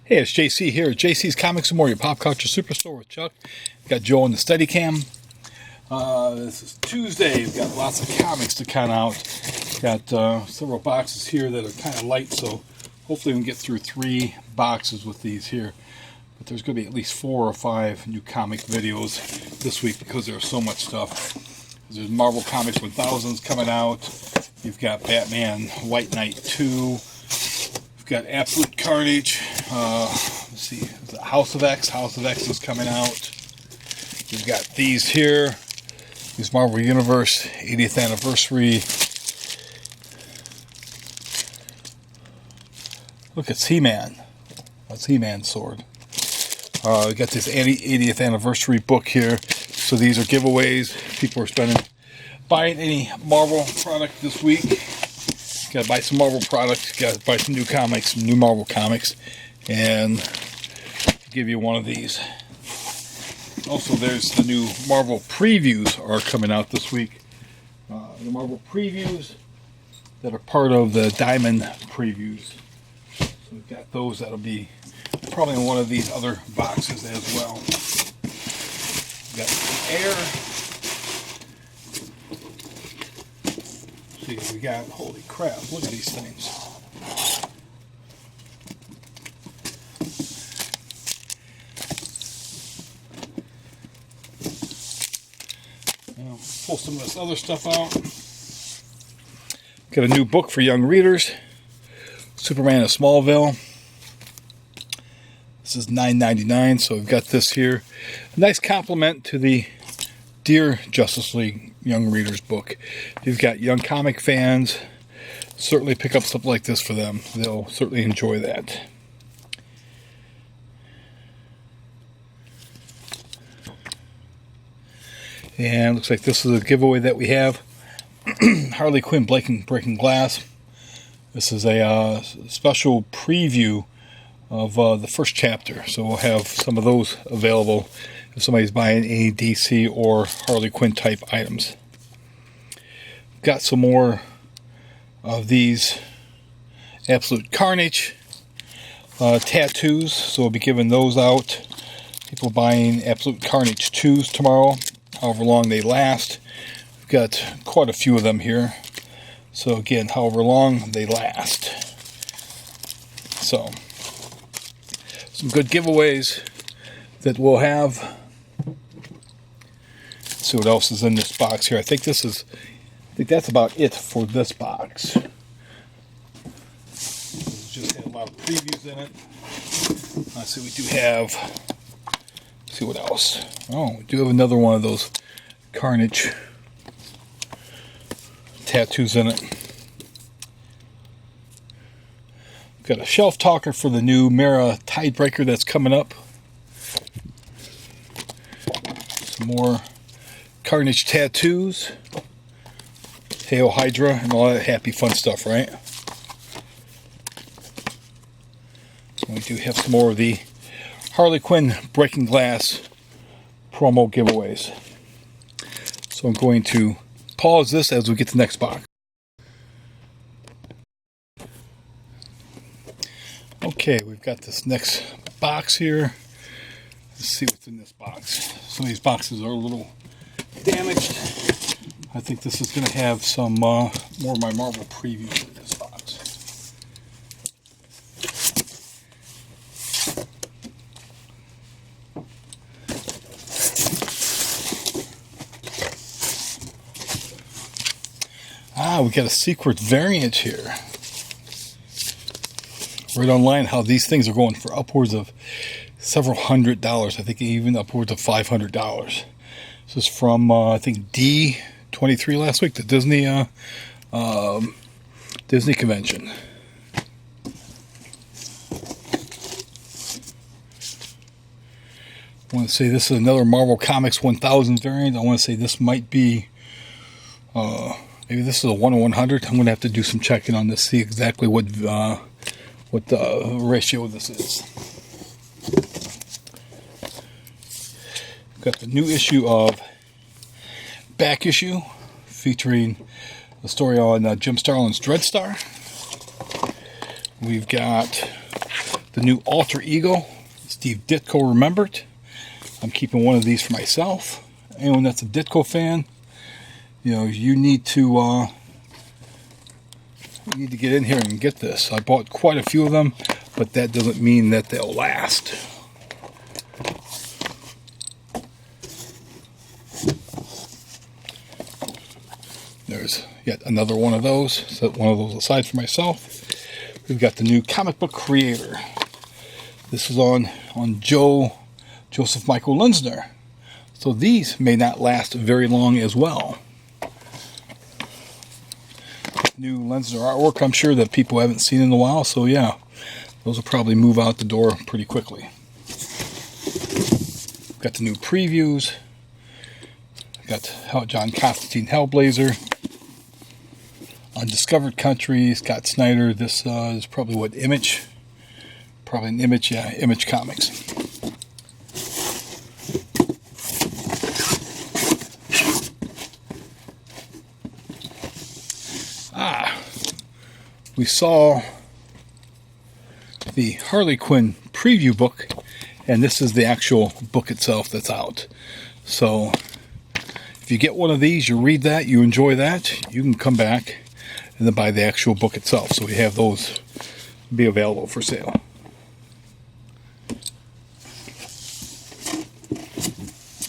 Hey, it's JC here at JC's Comics and More, your pop culture superstore with Chuck. Got Joe on the Steadicam. This is Tuesday. We've got lots of comics to count out. Got several boxes here that are kind of light, so hopefully we can get through 3 boxes with these here. But there's going to be at least 4 or 5 new comic videos this week because there's so much stuff. There's Marvel Comics 1000s coming out. You've got Batman White Knight 2. We've got Absolute Carnage. Let's see, House of X. House of X is coming out. We've got these here. These Marvel Universe 80th anniversary. Look, it's He-Man. That's He-Man's sword. We got this 80th anniversary book here. So these are giveaways. People are buying any Marvel product this week. Got to buy some Marvel products. Got to buy some new comics, some new Marvel comics, and give you one of these. Also, there's the new Marvel previews are coming out this week. The Marvel previews that are part of the Diamond previews. So we've got those that'll be probably in one of these other boxes as well. We've got Air. See what we got. Holy crap, look at these things. Now, pull some of this other stuff out. Got a new book for young readers. Superman of Smallville. This is $9.99, so we've got this here. A nice compliment to the Dear Justice League Young Readers book. If you've got young comic fans, certainly pick up something like this for them. They'll certainly enjoy that. And looks like this is a giveaway that we have. Harley Quinn Breaking Glass. This is a special preview of the first chapter. So we'll have some of those available if somebody's buying any DC or Harley Quinn type items. Got some more of these Absolute Carnage tattoos, so we'll be giving those out. People buying Absolute Carnage 2s tomorrow, however long they last. We've got quite a few of them here. So again, however long they last. So, some good giveaways that we'll have. Let's see what else is in this box here. I think that's about it for this box. Just had a lot of previews in it. Let's see, we do have. Let's see what else. Oh, we do have another one of those Carnage tattoos in it. Got a shelf talker for the new Mara Tidebreaker that's coming up. Some more Carnage tattoos. Hail Hydra and all that happy fun stuff, right? We do have some more of the Harley Quinn Breaking Glass promo giveaways. So I'm going to pause this as we get to the next box. Okay, we've got this next box here. Let's see what's in this box. Some of these boxes are a little damaged. I think this is going to have some more of my Marvel previews in this box. We got a secret variant here. Read online how these things are going for upwards of several $100s. I think even upwards of $500. This is from I think D23 last week, the Disney convention. I want to say this is another Marvel Comics 1000 variant. I want to say this might be maybe this is a 1 to 100. I'm going to have to do some checking on this, see exactly what the ratio of this is. Got the new issue of Back Issue featuring a story on Jim Starlin's Dreadstar. We've got the new Alter Ego, Steve Ditko Remembered. I'm keeping one of these for myself. Anyone that's a Ditko fan, you know, you need to get in here and get this. I bought quite a few of them, but that doesn't mean that they'll last. There's yet another one of those. Set one of those aside for myself. We've got the new Comic Book Creator. This is on Joseph Michael Linsner. So these may not last very long as well. New Linsner artwork, I'm sure that people haven't seen in a while. So yeah, those will probably move out the door pretty quickly. Got the new previews. Got John Constantine Hellblazer. Undiscovered Country, Scott Snyder. This is probably what, Image? Probably an Image, yeah, Image Comics. We saw the Harley Quinn preview book, and this is the actual book itself that's out. So if you get one of these, you read that, you enjoy that, you can come back and then buy the actual book itself. So we have those be available for sale.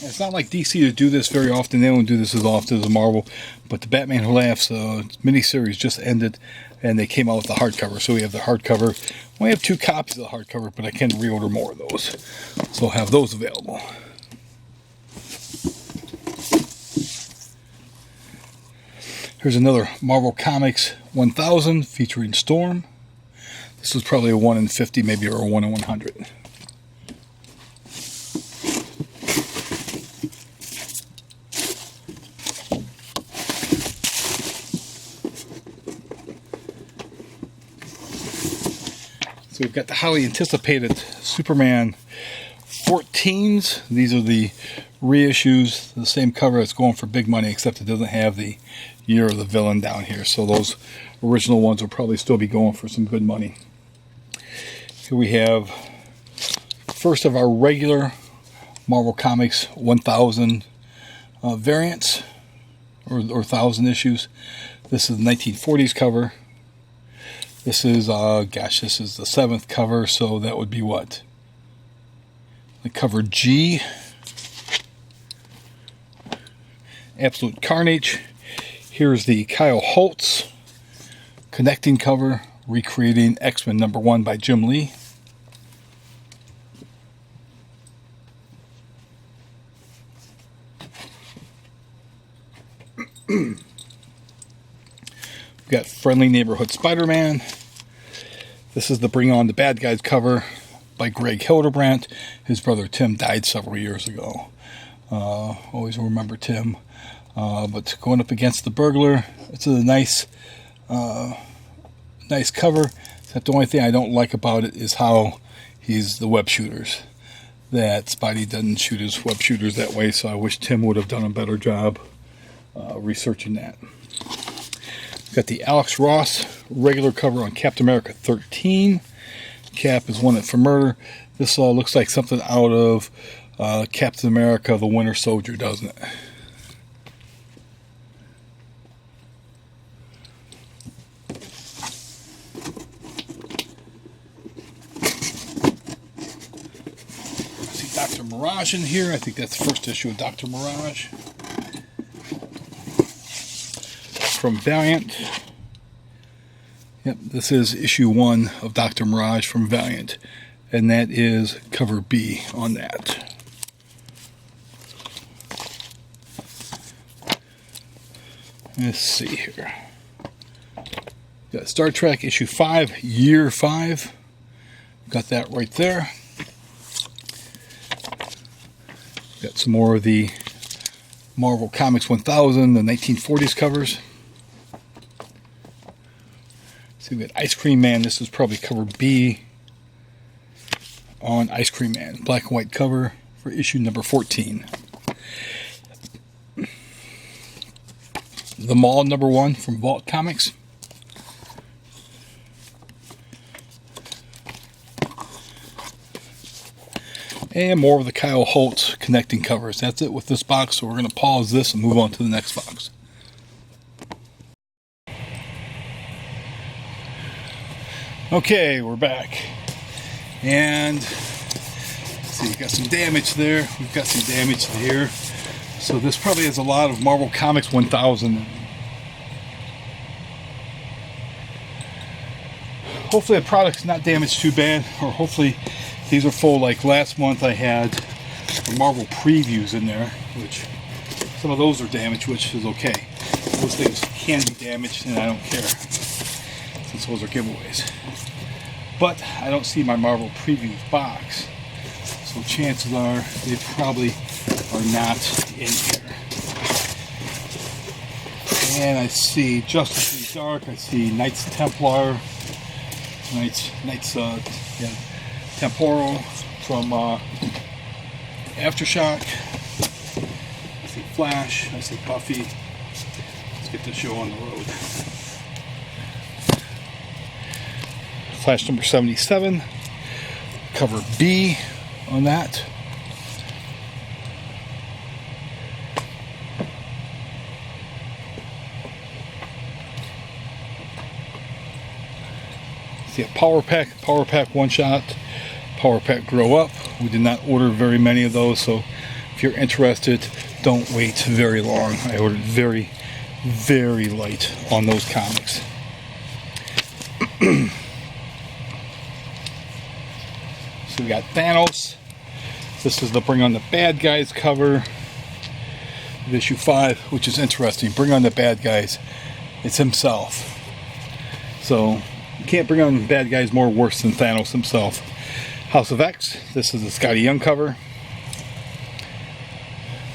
It's not like DC to do this very often. They don't do this as often as Marvel. But the Batman Who Laughs miniseries just ended, and they came out with the hardcover. So we have the hardcover. We have 2 copies of the hardcover, but I can reorder more of those. So I'll have those available. Here's another Marvel Comics 1000 featuring Storm. This was probably a 1 in 50, maybe, or a 1 in 100. So we've got the highly anticipated Superman 14s. These are the reissues, the same cover that's going for big money, except it doesn't have the year of the villain down here. So those original ones will probably still be going for some good money. Here we have first of our regular Marvel Comics 1000 variants, or 1000 issues. This is the 1940s cover. This is, this is the 7th cover, so that would be what? The cover G. Absolute Carnage. Here's the Kyle Hotz connecting cover, recreating X-Men #1 by Jim Lee. We've got Friendly Neighborhood Spider-Man. This is the Bring On the Bad Guys cover by Greg Hildebrandt. His brother Tim died several years ago. Always remember Tim. But going up against the Burglar, it's a nice cover. Except the only thing I don't like about it is how he's the web shooters. That Spidey doesn't shoot his web shooters that way, so I wish Tim would have done a better job researching that. Got the Alex Ross regular cover on Captain America 13. Cap is wanted for murder. This looks like something out of Captain America the Winter Soldier, doesn't it? I see Dr. Mirage in here. I think that's the first issue of Dr. Mirage. From Valiant. Yep, this is issue 1 of Dr. Mirage from Valiant, and that is cover B on that. Let's see here. Got Star Trek issue 5, year 5. Got that right there. Got some more of the Marvel Comics 1000, the 1940s covers. See, we got Ice Cream Man. This is probably cover B on Ice Cream Man. Black and white cover for issue number 14. The Mall #1 from Vault Comics. And more of the Kyle Hotz connecting covers. That's it with this box, so we're going to pause this and move on to the next box. Okay, we're back. And see, we've got some damage there. We've got some damage here. So this probably has a lot of Marvel Comics 1000. Hopefully the product's not damaged too bad, or hopefully these are full. Like last month I had the Marvel previews in there, which some of those are damaged, which is okay. Those things can be damaged and I don't care, since those are giveaways. But I don't see my Marvel previews box, so chances are they probably are not in here. And I see Justice League Dark, I see Knights Templar, Temporal from Aftershock. I see Flash, I see Buffy. Let's get this show on the road. Flash number 77, cover B on that. See a power pack one shot, power pack grow up. We did not order very many of those, so if you're interested, don't wait very long. I ordered very, very light on those comics. So we got Thanos. This is the Bring on the Bad Guys cover of issue 5, which is interesting. Bring on the Bad Guys. It's himself. So you can't bring on bad guys more worse than Thanos himself. House of X. This is the Scotty Young cover.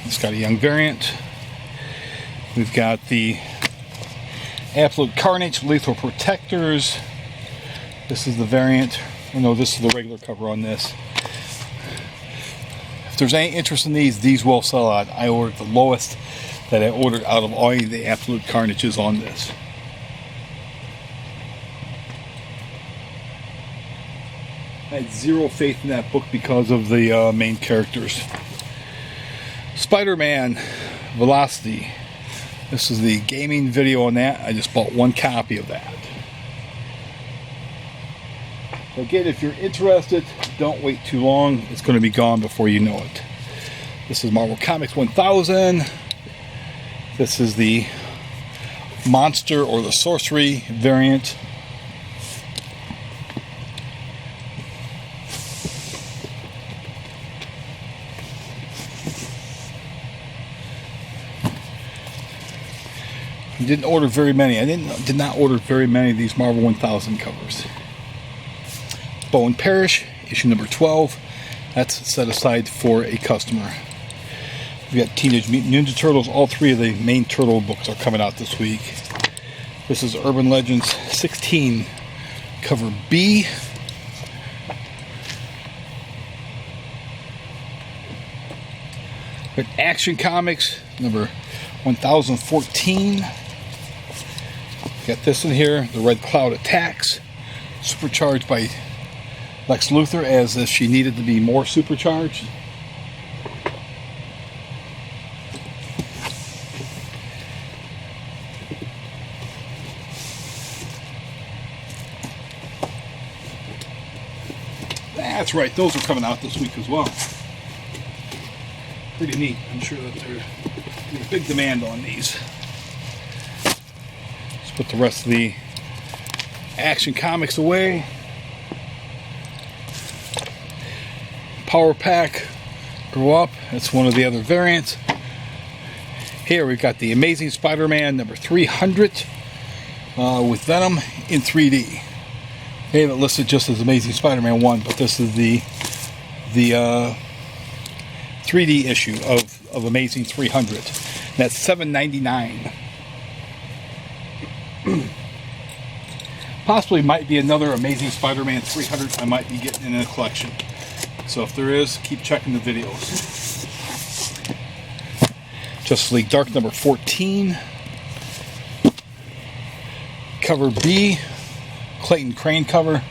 The Scotty Young variant. We've got the Absolute Carnage Lethal Protectors. This is the variant. Oh no, this is the regular cover on this. If there's any interest in these will sell out. I ordered the lowest that I ordered out of all the Absolute Carnages on this. I had zero faith in that book because of the main characters. Spider-Man Velocity. This is the gaming video on that. I just bought one copy of that. Again, if you're interested, don't wait too long. It's going to be gone before you know it. This is Marvel Comics 1000. This is the Monster or the Sorcery variant. I didn't order very many. I did not order very many of these Marvel 1000 covers. Bow and Perish, issue number 12. That's set aside for a customer. We've got Teenage Mutant Ninja Turtles. All three of the main Turtle books are coming out this week. This is Urban Legends 16, cover B. We've got Action Comics, number 1014. Got this in here, the Red Cloud Attacks, supercharged by Lex Luthor as if she needed to be more supercharged. That's right, those are coming out this week as well. Pretty neat. I'm sure that there's a big demand on these. Let's put the rest of the Action Comics away. Power Pack Grow Up. That's one of the other variants. Here we've got the Amazing Spider-Man number 300 with Venom in 3D. They have it listed just as Amazing Spider-Man 1, but this is the 3D issue of Amazing 300. That's $7.99. Possibly might be another Amazing Spider-Man 300 I might be getting in a collection. So if there is, keep checking the videos. Justice League Dark number 14. Cover B. Clayton Crane cover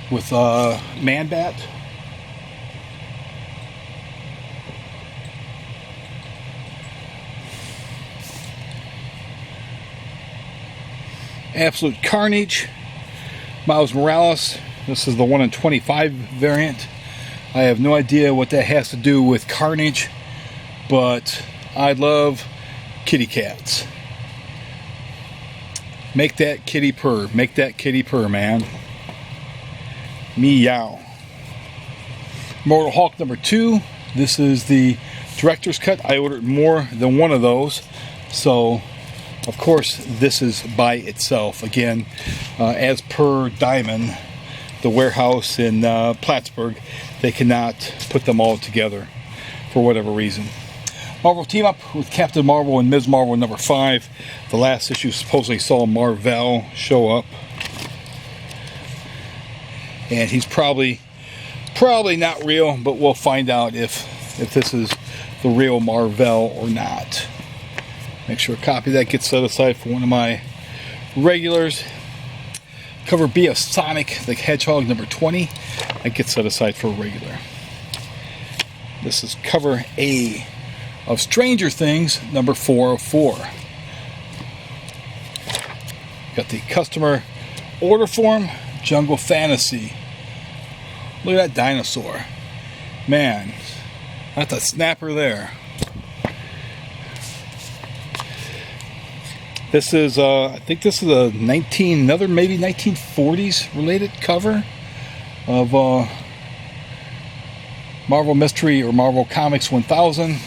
with Man-Bat. Absolute Carnage, Miles Morales. This is the 1 in 25 variant. I have no idea what that has to do with Carnage, but I love kitty cats. Make that kitty purr. Make that kitty purr, man. Meow. Mortal Hulk number 2. This is the director's cut. I ordered more than one of those, so of course this is by itself. Again, as per Diamond, the warehouse in Plattsburgh, they cannot put them all together for whatever reason. Marvel team up with Captain Marvel and Ms. Marvel number 5. The last issue supposedly saw Marvel show up, and he's probably not real, but we'll find out if this is the real Marvel or not. Make sure a copy of that gets set aside for one of my regulars. Cover B of Sonic the Hedgehog number 20. That gets set aside for a regular. This is cover A of Stranger Things number 404. Got the customer order form, Jungle Fantasy. Look at that dinosaur. Man, that's a snapper there. This is, I think this is another maybe 1940s related cover of Marvel Mystery or Marvel Comics 1000.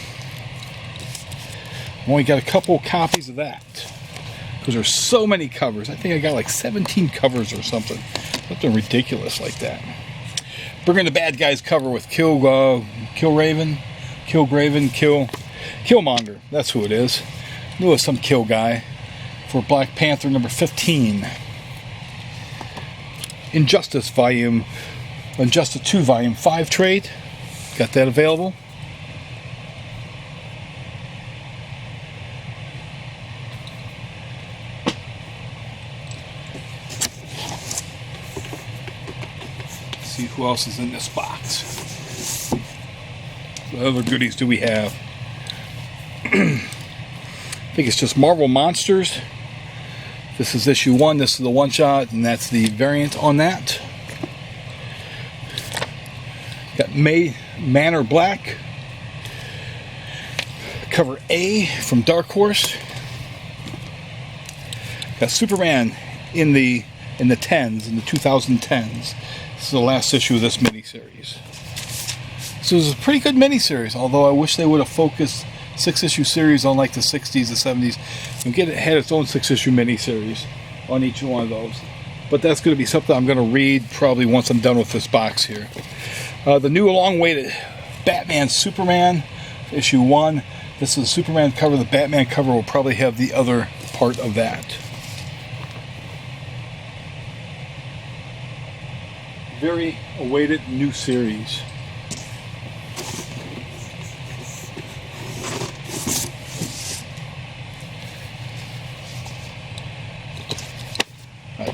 Only got a couple copies of that because there's so many covers. I think I got like 17 covers or something ridiculous like that. Bringing the bad guys cover with Killmonger. That's who it is. Knew it was some kill guy for Black Panther number 15. Injustice 2 volume 5 trade. Got that available. See who else is in this box. What other goodies do we have? I think it's just Marvel Monsters. This is issue 1. This is the one shot, and that's the variant on that. Got Manor Black. Cover A from Dark Horse. Got Superman in the 2010s. This is the last issue of this miniseries. So it was a pretty good miniseries, although I wish they would have focused 6-issue series on like the 60s, the 70s, and had its own 6-issue miniseries on each one of those. But that's going to be something I'm going to read probably once I'm done with this box here. The new long-awaited Batman Superman, issue 1. This is the Superman cover. The Batman cover will probably have the other part of that. Very awaited new series.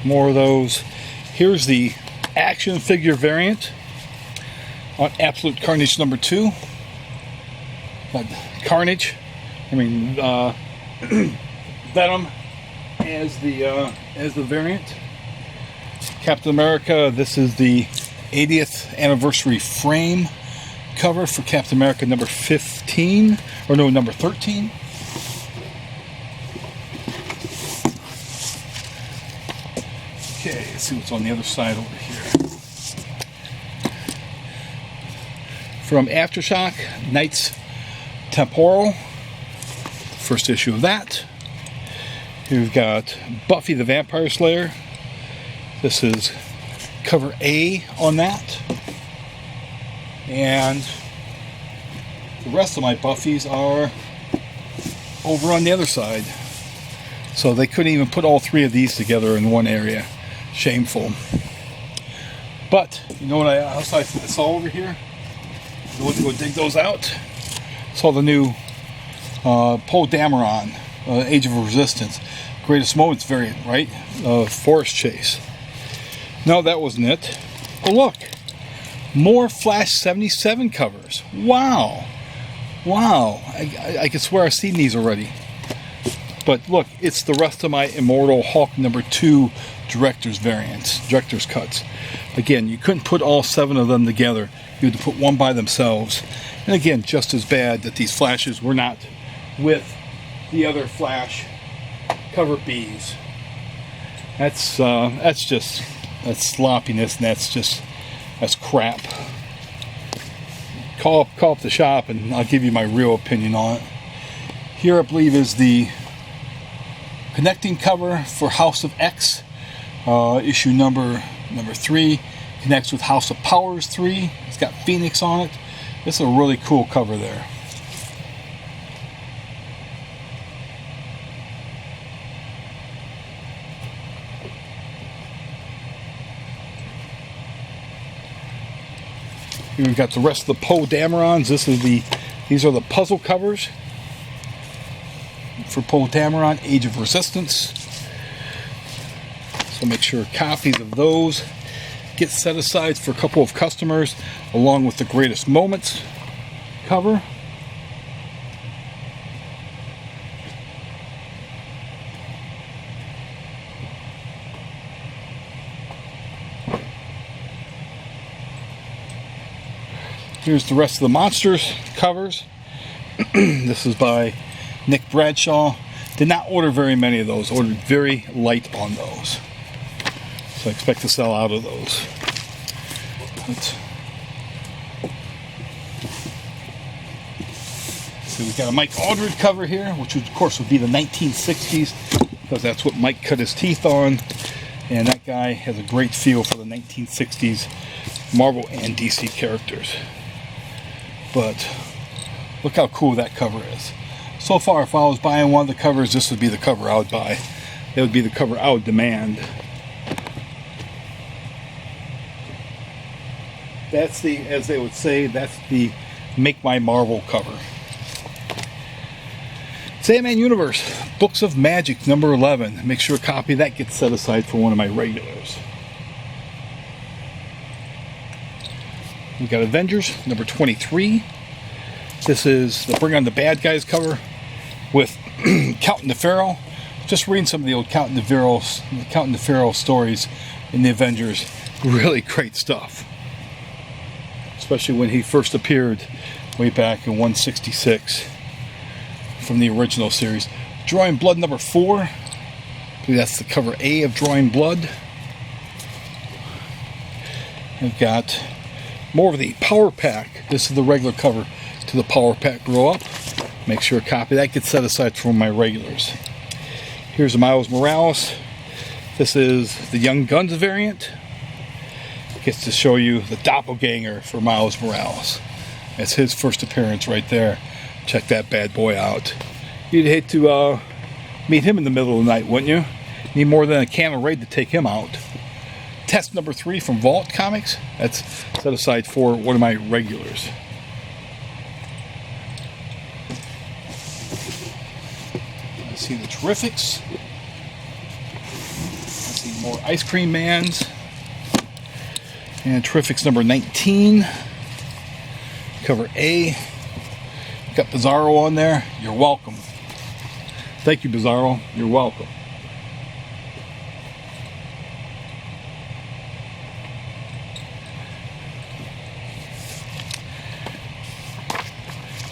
More of those. Here's the action figure variant on Absolute Carnage number 2. Carnage, Venom as the variant. Captain America. This is the 80th anniversary frame cover for Captain America number 15, or no, number 13. Okay, let's see what's on the other side over here. From Aftershock, Knights Temporal. First issue of that. Here we've got Buffy the Vampire Slayer. This is cover A on that. And the rest of my Buffys are over on the other side. So they couldn't even put all 3 of these together in one area. Shameful. But you know what I saw over here? I went to go dig those out. Saw the new Poe Dameron, Age of Resistance, Greatest Moments variant, right? Forest Chase. No, that wasn't it. Oh look, more Flash 77 covers. Wow. I can swear I've seen these already. But look, it's the rest of my Immortal Hulk #2 director's variants, director's cuts. Again, you couldn't put all 7 of them together. You had to put one by themselves. And again, just as bad that these flashes were not with the other Flash cover Bs. That's sloppiness, and that's crap. Call up the shop and I'll give you my real opinion on it. Here I believe is the connecting cover for House of X, issue number 3. Connects with House of Powers 3. It's got Phoenix on it. This is a really cool cover there. Here we've got the rest of the Poe Damerons. These are the puzzle covers for Poe Dameron, Age of Resistance. So make sure copies of those get set aside for a couple of customers, along with the Greatest Moments cover. Here's the rest of the Monsters covers. This is by Nick Bradshaw. Did not order very many of those. Ordered very light on those. So I expect to sell out of those. So we've got a Mike Aldred cover here, which of course would be the 1960s, because that's what Mike cut his teeth on. And that guy has a great feel for the 1960s Marvel and DC characters. But look how cool that cover is. So far, if I was buying one of the covers, this would be the cover I would buy. That would be the cover I would demand. That's the, as they would say, that's the Make My Marvel cover. Sandman Universe, Books of Magic, number 11. Make sure a copy of that gets set aside for one of my regulars. We've got Avengers, number 23. This is the Bring on the Bad Guys cover with Count Neferro. Just reading some of the old Count Neferro stories in the Avengers. Really great stuff. Especially when he first appeared way back in 166 from the original series. Drawing Blood number 4. I believe that's the cover A of Drawing Blood. We've got more of the Power Pack. This is the regular cover to the Power Pack Grow Up. Make sure a copy of that gets set aside for my regulars. Here's Miles Morales. This is the Young Guns variant. Gets to show you the doppelganger for Miles Morales. That's his first appearance right there. Check that bad boy out. You'd hate to meet him in the middle of the night, wouldn't you? Need more than a can of Raid to take him out. Test number 3 from Vault Comics. That's set aside for one of my regulars. Let's see the Terrifics. Let's see more Ice Cream Mans. And Terrifics number 19. Cover A. Got Bizarro on there. You're welcome. Thank you, Bizarro. You're welcome.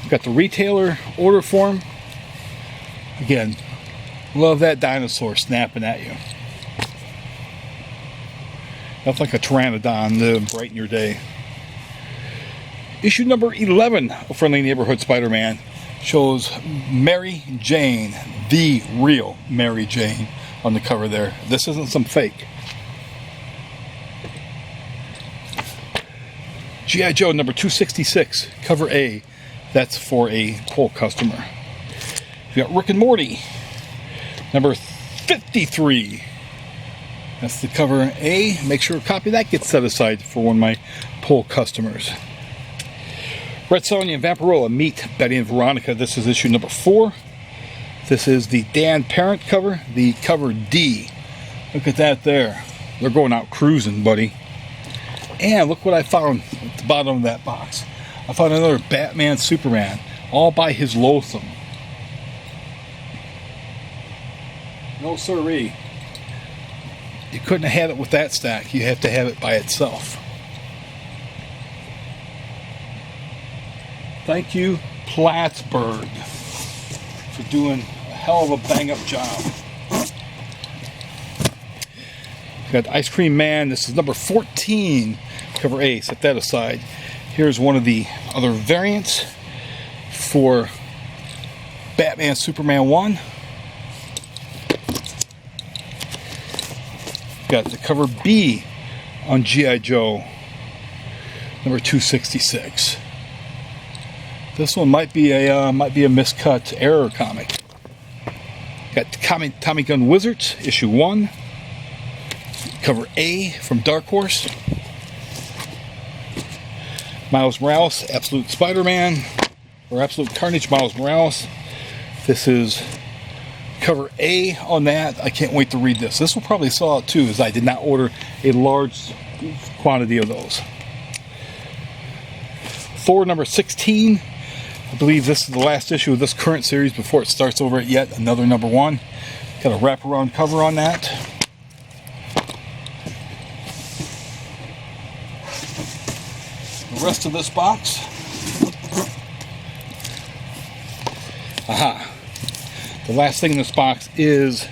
Got the retailer order form. Again, love that dinosaur snapping at you. That's like a pteranodon to brighten your day. Issue number 11 of Friendly Neighborhood Spider-Man shows Mary Jane, the real Mary Jane, on the cover there. This isn't some fake. G.I. Joe number 266, cover A. That's for a poll customer. We got Rick and Morty, number 53. That's the cover A. Make sure a copy of that gets set aside for one of my poll customers. Red Sonja and Vampirella meet Betty and Veronica. This is issue number 4. This is the Dan Parent cover, the cover D. Look at that there. They're going out cruising, buddy. And look what I found at the bottom of that box. I found another Batman Superman, all by his loathsome. No siree. You couldn't have had it with that stack. You have to have it by itself. Thank you, Plattsburgh, for doing a hell of a bang-up job. We've got Ice Cream Man. This is number 14, cover A. Set that aside. Here's one of the other variants for Batman Superman 1. We've got the cover B on G.I. Joe, number 266. This one might be a miscut error comic. Got Tommy Gun Wizards, issue 1. Cover A from Dark Horse. Miles Morales, Absolute Spider-Man, or Absolute Carnage Miles Morales. This is cover A on that. I can't wait to read this. This will probably sell out too, as I did not order a large quantity of those. Thor number 16. I believe this is the last issue of this current series before it starts over at yet another number 1. Got a wraparound cover on that. The rest of this box. Aha. The last thing in this box is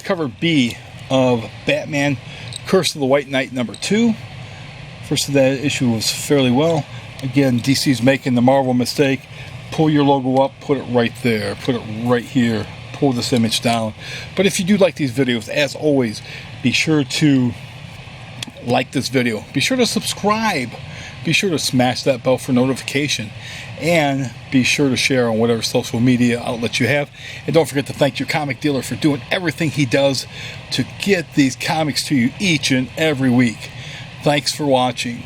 cover B of Batman Curse of the White Knight number 2. First of that issue was fairly well. Again, DC's making the Marvel mistake. Pull your logo up, put it right there, put it right here, pull this image down. But if you do like these videos, as always, be sure to like this video. Be sure to subscribe. Be sure to smash that bell for notification. And be sure to share on whatever social media outlet you have. And don't forget to thank your comic dealer for doing everything he does to get these comics to you each and every week. Thanks for watching.